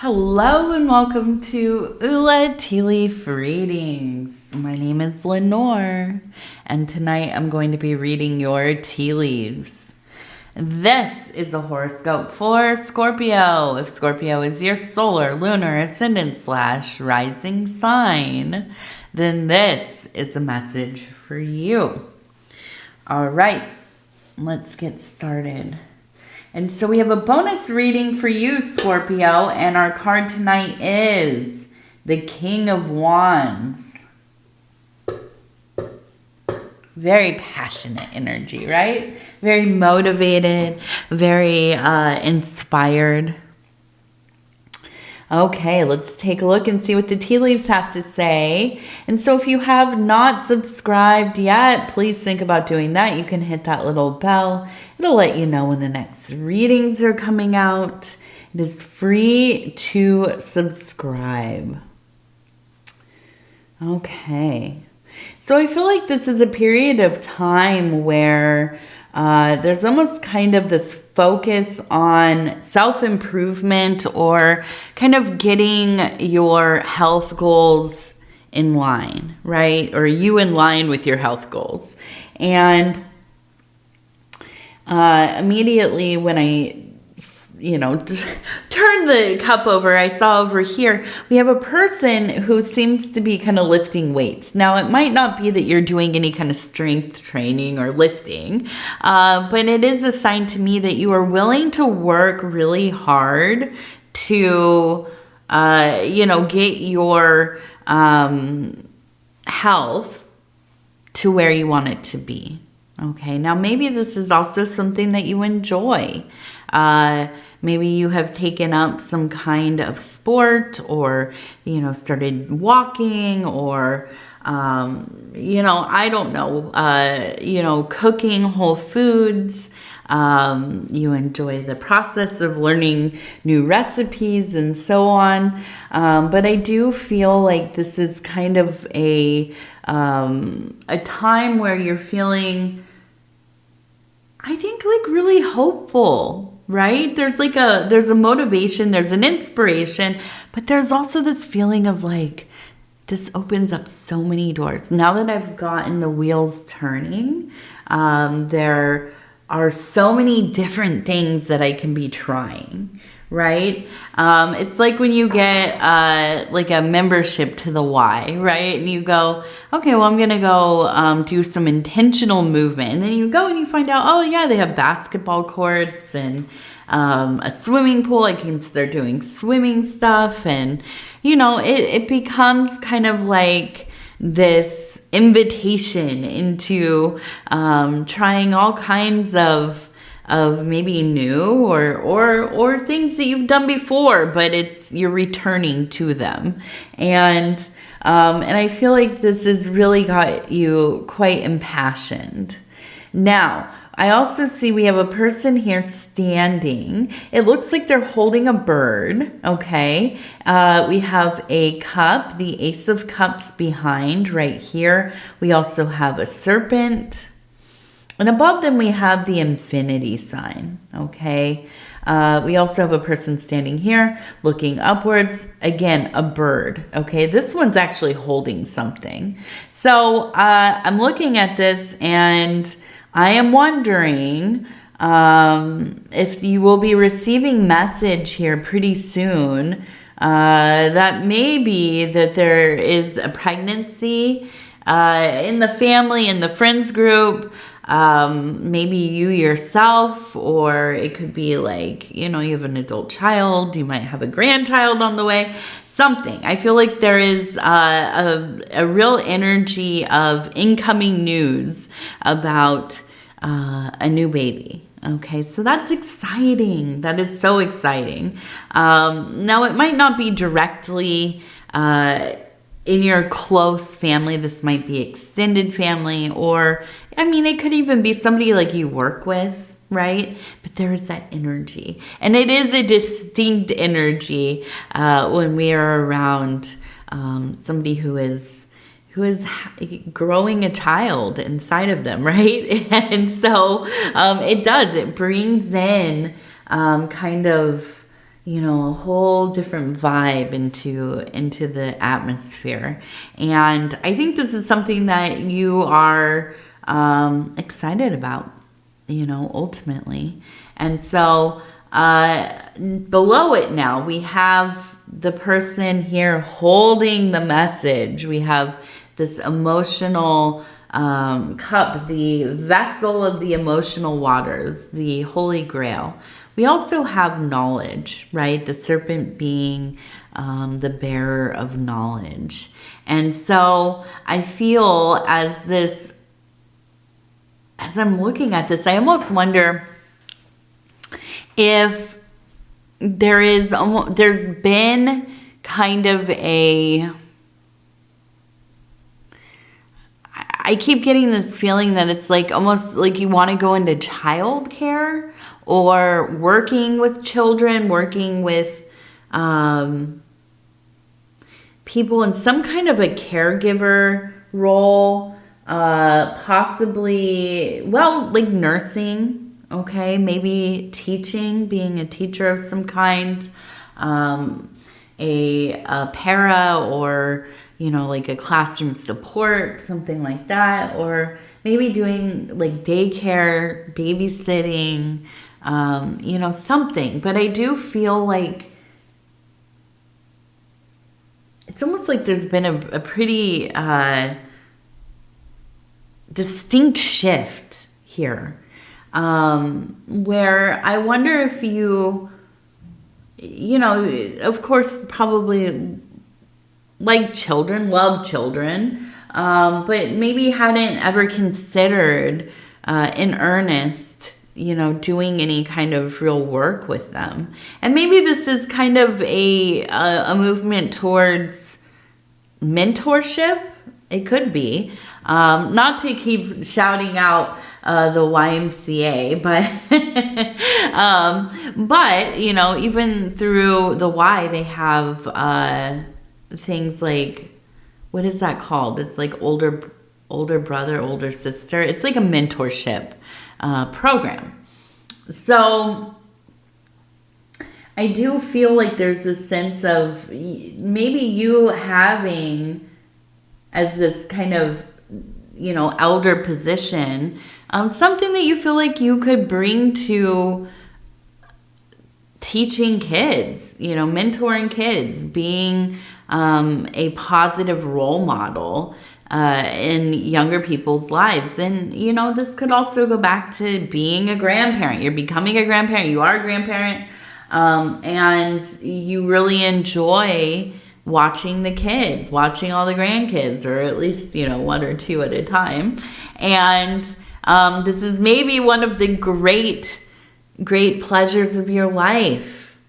Hello and welcome to Ula Tea Leaf Readings. My name is Lenor, and tonight I'm going to be reading your tea leaves. This is a horoscope for Scorpio. If Scorpio is your solar, lunar, ascendant / rising sign, then this is a message for you. All right, let's get started. And so we have a bonus reading for you, Scorpio, and our card tonight is the King of Wands. Very passionate energy, right? Very motivated, very inspired. Okay, let's take a look and see what the tea leaves have to say. And so if you have not subscribed yet, please think about doing that. You can hit that little bell. It'll let you know when the next readings are coming out. It is free to subscribe. Okay. So I feel like this is a period of time where there's almost kind of this focus on self-improvement or kind of getting your health goals in line, right? Or you in line with your health goals. And immediately when I turn the cup over, I saw over here, we have a person who seems to be kind of lifting weights. Now, it might not be that you're doing any kind of strength training or lifting, but it is a sign to me that you are willing to work really hard to, get your health to where you want it to be. Okay, now maybe this is also something that you enjoy. Maybe you have taken up some kind of sport or, started walking or, I don't know, cooking whole foods. You enjoy the process of learning new recipes and so on. But I do feel like this is kind of a time where you're feeling, I think, like really hopeful. Right? There's a motivation, there's an inspiration, but there's also this feeling of like, this opens up so many doors. Now that I've gotten the wheels turning, there are so many different things that I can be trying, right? It's like when you get like a membership to the Y, right? And you go, okay, well, I'm gonna go do some intentional movement. And then you go and you find out, oh yeah, they have basketball courts and a swimming pool. I can start doing swimming stuff. And, it becomes kind of like this invitation into trying all kinds of maybe new or things that you've done before, but you're returning to them. And I feel like this has really got you quite impassioned. Now, I also see we have a person here standing. It looks like they're holding a bird, okay? We have a cup, the Ace of Cups behind right here. We also have a serpent. And above them, we have the infinity sign, okay? We also have a person standing here looking upwards. Again, a bird, okay? This one's actually holding something. So I'm looking at this and I am wondering if you will be receiving message here pretty soon that maybe that there is a pregnancy in the family, in the friends group. Maybe you yourself, or it could be like, you have an adult child, you might have a grandchild on the way, something. I feel like there is a real energy of incoming news about a new baby. Okay, so that's exciting. That is so exciting. Now, it might not be directly in your close family. This might be extended family, or it could even be somebody like you work with, right? But there is that energy, and it is a distinct energy when we are around somebody who is growing a child inside of them, right? And so it brings in kind of a whole different vibe into the atmosphere. And I think this is something that you are excited about, ultimately. And so below it now, we have the person here holding the message. We have this emotional cup, the vessel of the emotional waters, the Holy Grail. We also have knowledge, right? The serpent being the bearer of knowledge. And so I feel as I'm looking at this, I almost wonder if there's been kind of I keep getting this feeling that it's like almost like you want to go into childcare or working with children, working with people in some kind of a caregiver role, possibly, like nursing, okay, maybe teaching, being a teacher of some kind, a para, or like a classroom support, something like that, or maybe doing like daycare, babysitting, something. But I do feel like it's almost like there's been a pretty distinct shift here, where I wonder if you, of course, probably like children, love children, but maybe hadn't ever considered in earnest, doing any kind of real work with them. And maybe this is kind of a movement towards mentorship. It could be. Not to keep shouting out the YMCA, but even through the Y, they have things like, what is that called? It's like older brother, older sister. It's like a mentorship program. So I do feel like there's this sense of maybe you having, as this kind of elder position, something that you feel like you could bring to teaching kids, mentoring kids, being a positive role model in younger people's lives. And, this could also go back to being a grandparent. You're becoming a grandparent. You are a grandparent. And you really enjoy watching the kids, watching all the grandkids, or at least, one or two at a time. And this is maybe one of the great pleasures of your life.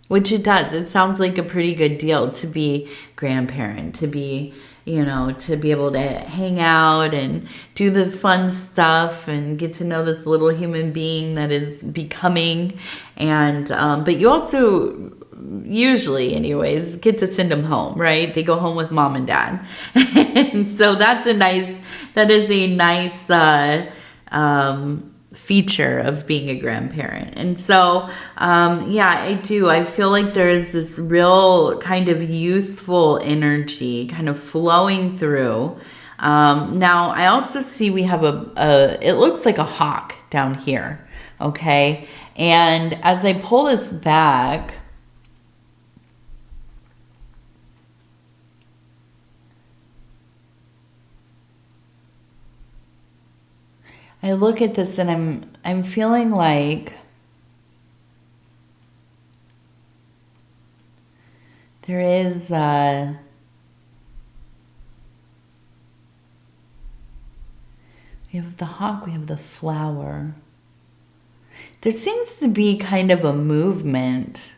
Which it does. It sounds like a pretty good deal to be grandparent, to be, to be able to hang out and do the fun stuff and get to know this little human being that is becoming. And, but you also usually anyways get to send them home, right? They go home with mom and dad. And so that is a nice, feature of being a grandparent. And so I feel like there is this real kind of youthful energy kind of flowing through. Now I also see we have it looks like a hawk down here, okay? And as I pull this back, I look at this and I'm feeling like there is we have the hawk, we have the flower. There seems to be kind of a movement.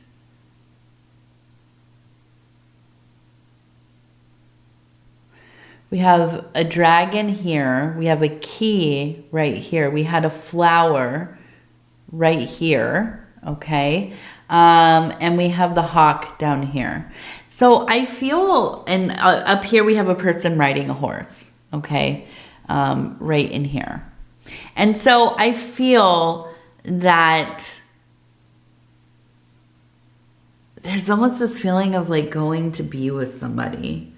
We have a dragon here. We have a key right here. We had a flower right here, okay? And we have the hawk down here. So I feel, and up here we have a person riding a horse, okay? Right in here. And so I feel that there's almost this feeling of like going to be with somebody.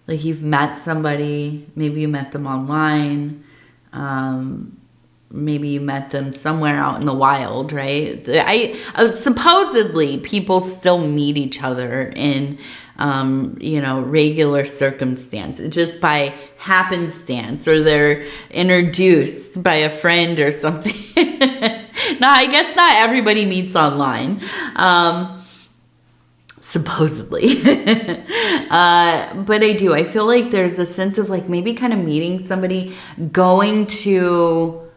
Like you've met somebody, maybe you met them online, maybe you met them somewhere out in the wild, right? Supposedly people still meet each other in, regular circumstances, just by happenstance, or they're introduced by a friend or something. Now, I guess not everybody meets online. Supposedly. But I feel like there's a sense of like maybe kind of meeting somebody, going to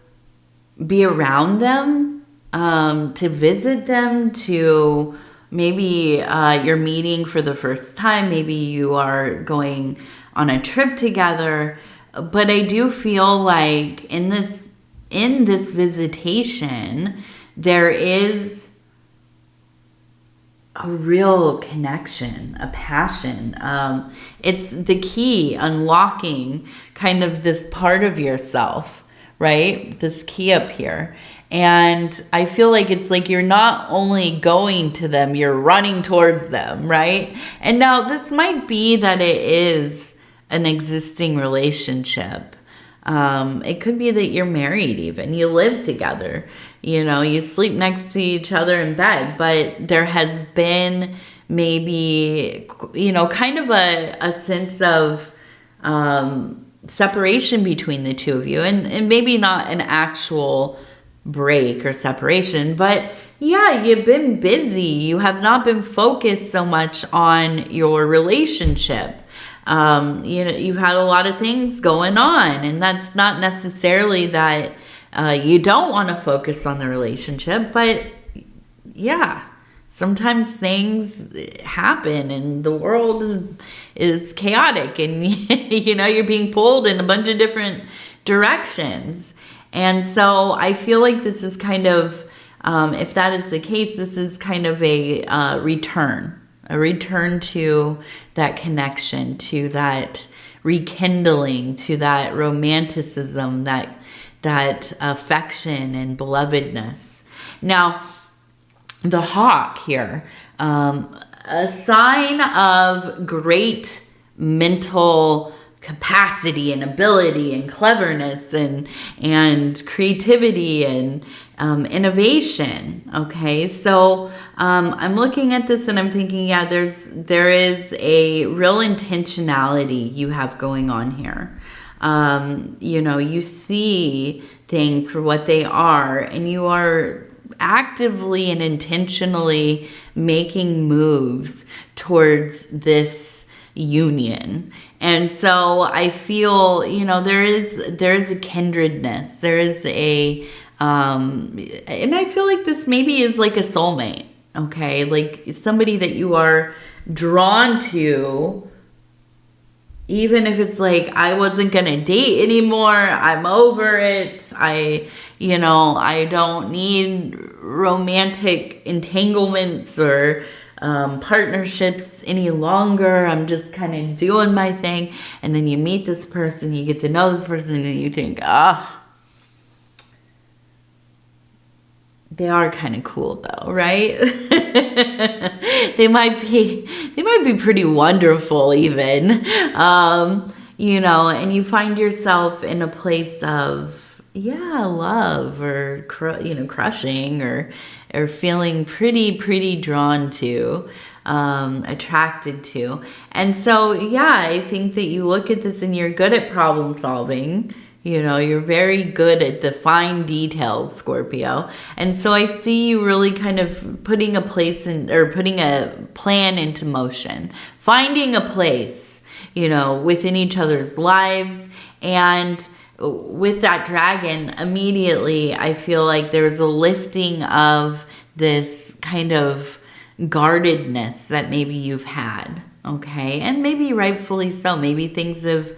be around them, to visit them, to maybe you're meeting for the first time, maybe you are going on a trip together. But I do feel like in this visitation, there is a real connection, a passion. It's the key unlocking kind of this part of yourself, right? This key up here. And I feel like it's like you're not only going to them, you're running towards them, right? And now this might be that it is an existing relationship. It could be that you're married even. You live together. You sleep next to each other in bed. But there has been maybe, kind of a sense of separation between the two of you. And maybe not an actual break or separation. But yeah, you've been busy. You have not been focused so much on your relationship. You've had a lot of things going on, and that's not necessarily that you don't want to focus on the relationship, but yeah, sometimes things happen and the world is chaotic, and you're being pulled in a bunch of different directions. And so I feel like this is kind of, if that is the case, this is kind of a return to that connection, to that rekindling, to that romanticism, that affection and belovedness. Now, the hawk here, a sign of great mental capacity and ability and cleverness and creativity and innovation. Okay, so I'm looking at this and I'm thinking, yeah, there is a real intentionality you have going on here. You see things for what they are, and you are actively and intentionally making moves towards this union. And so I feel, there is a kindredness. There is a, and I feel like this maybe is like a soulmate, okay? Like somebody that you are drawn to, even if it's like, I wasn't going to date anymore. I'm over it. I don't need romantic entanglements or partnerships any longer. I'm just kind of doing my thing. And then you meet this person, you get to know this person, and you think, they are kind of cool though, right? They might be pretty wonderful even. And you find yourself in a place of, love, or crushing, or feeling pretty drawn to, attracted to. And so, I think that you look at this and you're good at problem solving. You're very good at the fine details, Scorpio. And so I see you really kind of putting a plan into motion, finding a place, within each other's lives. And with that dragon, immediately I feel like there's a lifting of this kind of guardedness that maybe you've had, okay? And maybe rightfully so. Maybe things have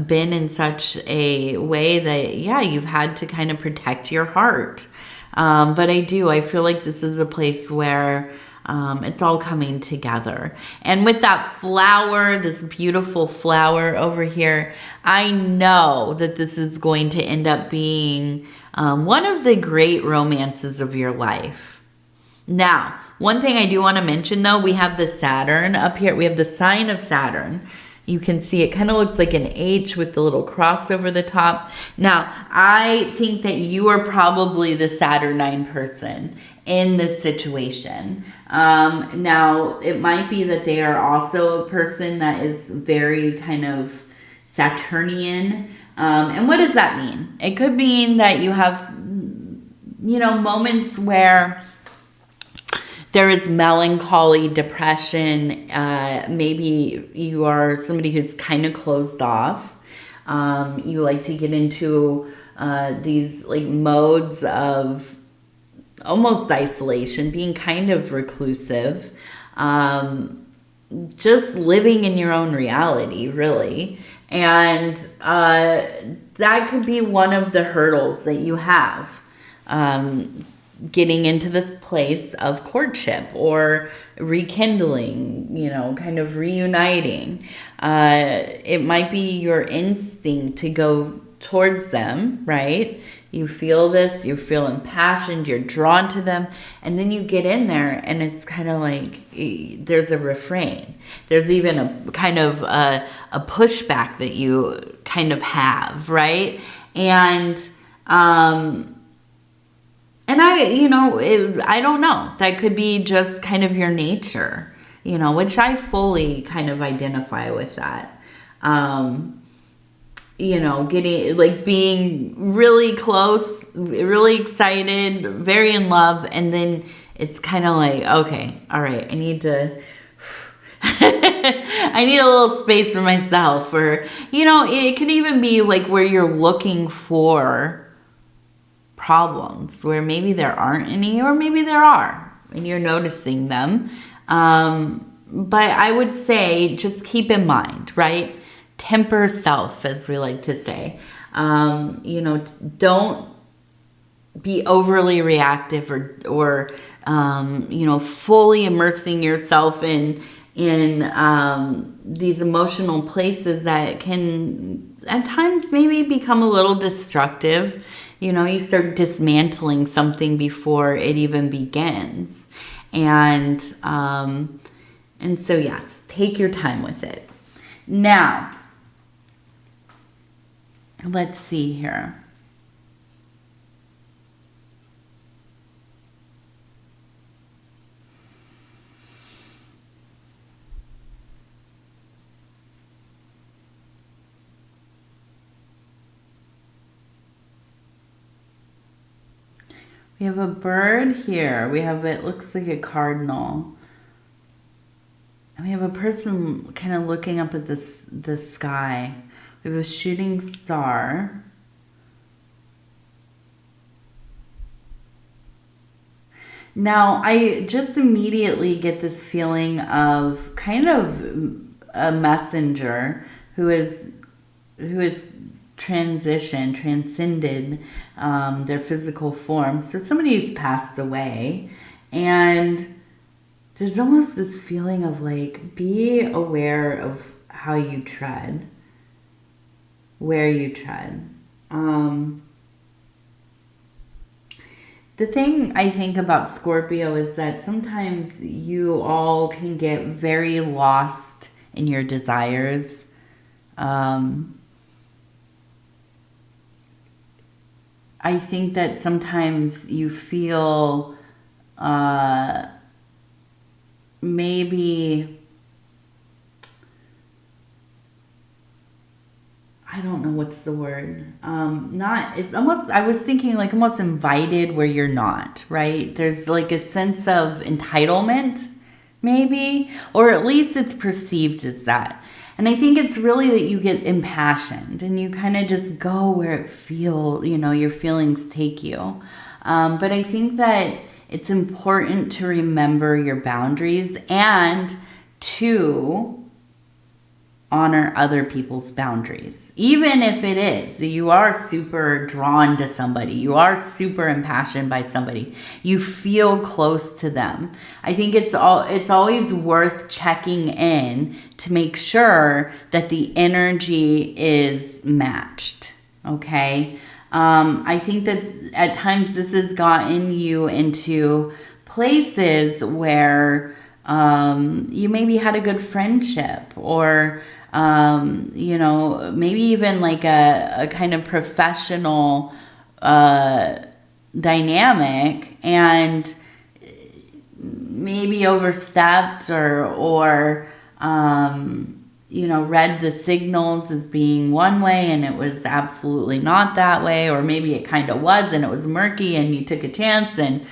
been in such a way that, you've had to kind of protect your heart. But I feel like this is a place where it's all coming together. And with that flower, this beautiful flower over here, I know that this is going to end up being one of the great romances of your life. Now, One thing I do want to mention though, we have the Saturn up here. We have the sign of Saturn. You can see it kind of looks like an H with the little cross over the top. Now, I think that you are probably the Saturnine person in this situation. Now, it might be that they are also a person that is very kind of Saturnian. And what does that mean? It could mean that you have, you know, moments where there is melancholy, depression. Maybe you are somebody who's kind of closed off. You like to get into these like modes of almost isolation, being kind of reclusive, just living in your own reality, really. And that could be one of the hurdles that you have. Getting into this place of courtship or rekindling, you know, kind of reuniting. It might be your instinct to go towards them, right? You feel this, you feel impassioned, you're drawn to them, and then you get in there and it's kind of like there's a refrain. There's even a kind of a pushback that you kind of have, right? And I don't know. That could be just kind of your nature, you know, which I fully kind of identify with that. You know, getting, like, being really close, really excited, very in love, and then it's kind of like, okay, all right, I need to, I need a little space for myself. Or, you know, it can even be like where you're looking for problems where maybe there aren't any, or maybe there are and you're noticing them. But I would say just keep in mind, right? Temper self, as we like to say. You know, don't be overly reactive or you know, fully immersing yourself in these emotional places that can at times maybe become a little destructive. You know, you start dismantling something before it even begins. And so, yes, take your time with it. Now, let's see here. We have a bird here. We have, it looks like a cardinal. And we have a person kind of looking up at the sky. We have a shooting star. Now, I just immediately get this feeling of kind of a messenger who is transcended their physical form. So somebody who's passed away, and there's almost this feeling of like, be aware of how you tread, where you tread. The thing I think about Scorpio is that sometimes you all can get very lost in your desires. I think that sometimes you feel maybe, I don't know what's the word. It's almost, I was thinking like almost invited where you're not, right? There's like a sense of entitlement, maybe, or at least it's perceived as that. And I think it's really that you get impassioned and you kind of just go where your feelings take you. But I think that it's important to remember your boundaries and to honor other people's boundaries. Even if it is that you are super drawn to somebody, you are super impassioned by somebody, you feel close to them. I think it's always worth checking in to make sure that the energy is matched, okay? I think that at times this has gotten you into places where you maybe had a good friendship, or you know, maybe even like a kind of professional dynamic, and maybe overstepped or you know, read the signals as being one way and it was absolutely not that way, or maybe it kind of was and it was murky and you took a chance and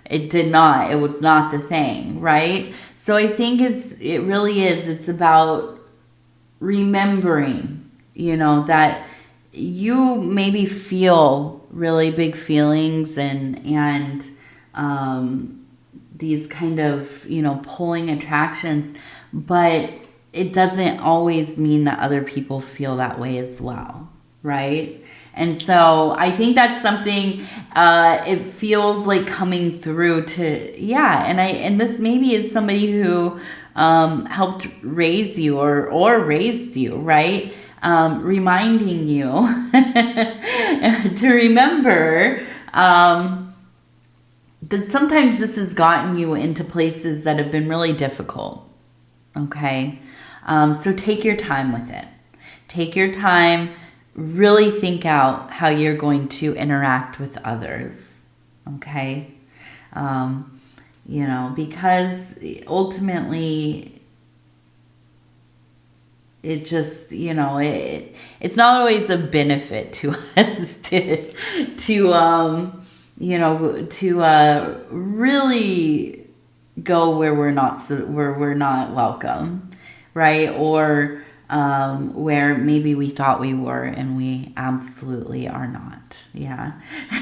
it was not the thing, right? So I think it really is, it's about remembering, you know, that you maybe feel really big feelings and these kind of, you know, pulling attractions, but it doesn't always mean that other people feel that way as well, right? And so I think that's something, it feels like coming through to, yeah, and this maybe is somebody who helped raise you or raised you, right? Reminding you to remember that sometimes this has gotten you into places that have been really difficult, okay? So take your time with it. Take your time, really think out how you're going to interact with others, okay? You know, because ultimately it just, you know, it's not always a benefit to us to you know, to really go where we're not welcome, right? Or where maybe we thought we were and we absolutely are not. Yeah.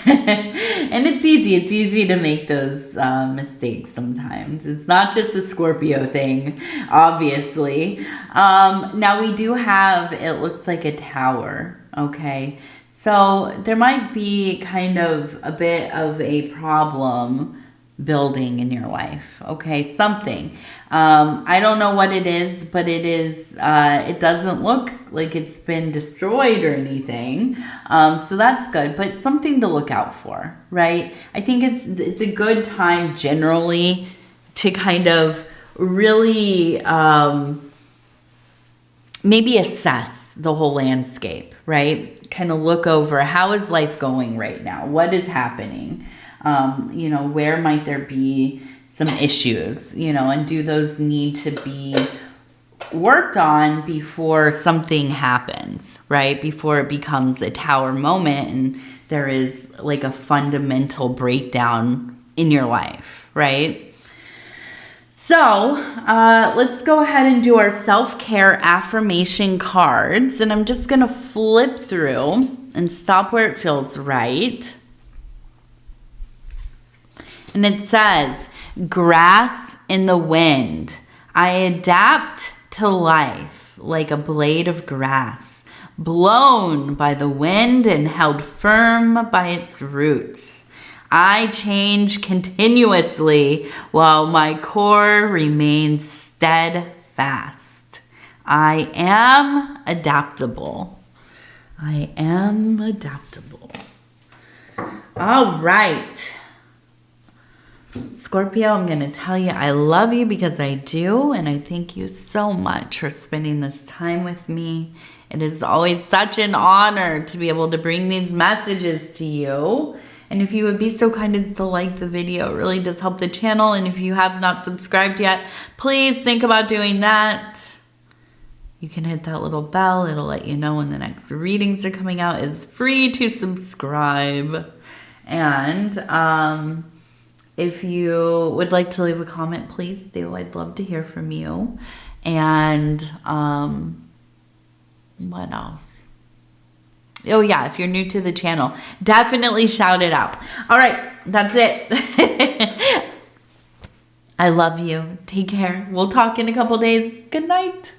And it's easy to make those mistakes sometimes. It's not just a Scorpio thing, obviously. Now we do have, it looks like a tower, okay? So there might be kind of a bit of a problem building in your life, okay? Something. I don't know what it is, but it is, it doesn't look like it's been destroyed or anything. So that's good, but something to look out for, right? I think it's a good time generally to kind of really maybe assess the whole landscape, right? Kind of look over, how is life going right now? What is happening? You know, where might there be some issues, you know, and do those need to be worked on before something happens, right? Before it becomes a tower moment and there is like a fundamental breakdown in your life, right? So let's go ahead and do our self-care affirmation cards. And I'm just going to flip through and stop where it feels right. And it says, grass in the wind. I adapt to life like a blade of grass, blown by the wind and held firm by its roots. I change continuously while my core remains steadfast. I am adaptable. I am adaptable. All right. Scorpio, I'm going to tell you I love you because I do, and I thank you so much for spending this time with me. It is always such an honor to be able to bring these messages to you. And if you would be so kind as to like the video, it really does help the channel. And if you have not subscribed yet, please think about doing that. You can hit that little bell. It'll let you know when the next readings are coming out. It's free to subscribe. And if you would like to leave a comment, please do. I'd love to hear from you. And what else? Oh yeah, if you're new to the channel, definitely shout it out. All right, that's it. I love you. Take care. We'll talk in a couple days. Good night.